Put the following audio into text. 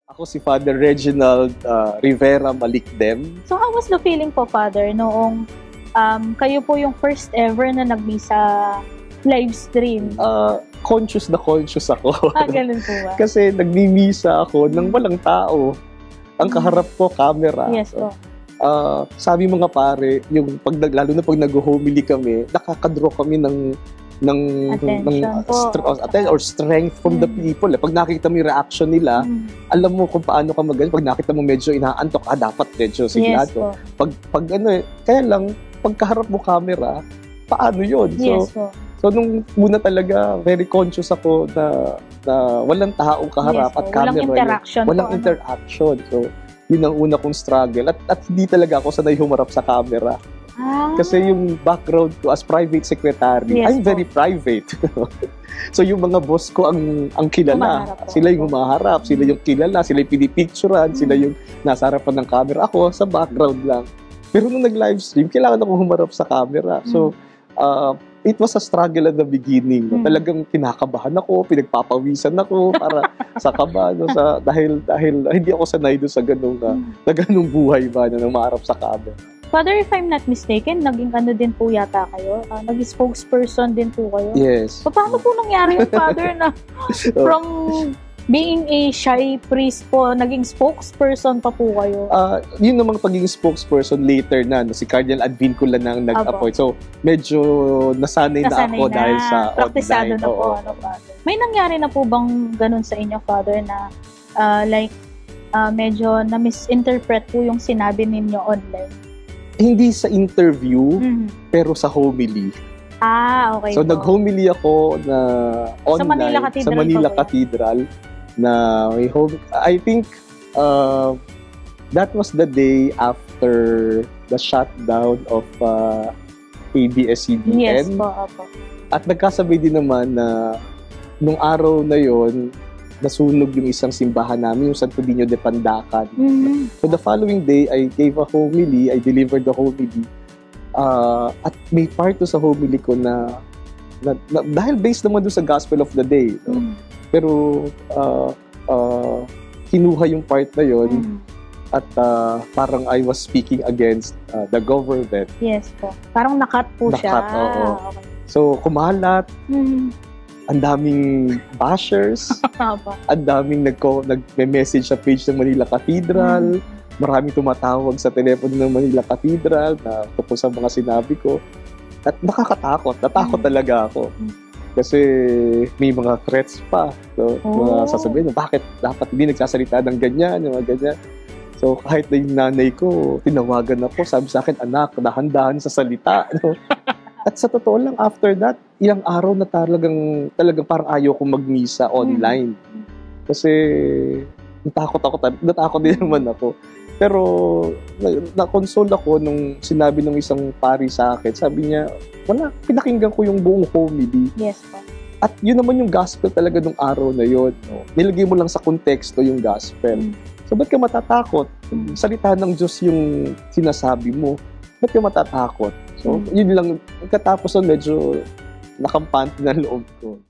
Ako si Father Reginald Rivera Malikdem. So how was the feeling po, Father, noong kayo po yung first ever na nagmisa live stream? Conscious na conscious ako. Ganun po ba? Kasi nagmimisa ako nang walang tao. Ang kaharap ko, camera. Yes po. Sabi mga pare, yung lalo na pag nag-homily kami, nakakadraw kami ng attention or strength from the people. Pag nakita mo yung reaction nila, alam mo kung paano ka mag-ano. Pag nakita mo medyo inaantok, dapat medyo sigurado. Kaya lang, pagkaharap mo camera, paano yun? Yes, so nung una talaga, very conscious ako na walang taong kaharap at camera. Walang interaction. Walang interaction. So, yun ang una kong struggle. At hindi talaga ako sanay humarap sa camera. Kasi yung background ko as private secretary, I'm very private. So yung mga boss ko ang kilala. Sila yung humaharap, sila yung kilala, sila yung pinipicturean, sila yung nasa harapan ng camera. Ako sa background lang. Pero nung nag-livestream, kailangan ako humarap sa camera. So it was a struggle at the beginning. Talagang kinakabahan ako, pinagpapawisan ako para sa kaba. Dahil hindi ako sanay doon sa ganung buhay ba na maharap sa camera. Father, if I'm not mistaken, naging ano din po yata kayo? Naging spokesperson din po kayo? Yes. So, paano po nangyari yung Father na from being a shy priest po, naging spokesperson pa po kayo? Yun namang pagiging spokesperson later na si Cardinal Advincula nang nag-appoint. So, medyo nasanay na ako dahil sa praktisado online. Na po, Father. May nangyari na po bang ganun sa inyo, Father, na medyo na-misinterpret po yung sinabi ninyo online? Hindi sa interview, pero sa homily. Okay. So, nag-homily ako na online sa Manila Cathedral na may I think that was the day after the shutdown of ABS-CBN. Yes po. At nagkasabay din naman na nung araw na yon nasunog yung isang simbahan namin, yung Santo Niño de Pandacan. So the following day, I gave a homily, I delivered the homily. At may part sa homily ko na dahil based naman doon sa Gospel of the Day. No? Pero kinuha yung part na yon at parang I was speaking against the government. Yes po. Parang nakat po siya. Oo. Okay. So kumalat. Ang daming bashers, ang daming nagme-message sa page ng Manila Cathedral, maraming tumatawag sa telepono ng Manila Cathedral na tungkol sa mga sinabi ko. At nakakatakot, natakot talaga ako. Kasi may mga threats pa. So, mga sasabihin, bakit dapat hindi nagsasalita ng ganyan, mga ganyan. So, kahit na yung nanay ko, tinawagan ako, sabi sa akin, anak, dahan-dahan sa salita. No? At sa totoo lang, after that, ilang araw na talagang parang ayaw kong magmisa online. Kasi natakot din naman ako. Pero na-console ako nung sinabi ng isang pari sa akin. Sabi niya, pinakinggan ko yung buong homily. Yes po. At yun naman yung gospel talaga nung araw na yun. No? Nilagay mo lang sa konteksto yung gospel. So, ba't ka matatakot? Salita ng Diyos yung sinasabi mo. Ba't ka matatakot? So, yun lang. Katapos nun, medyo nakampante na loob ko.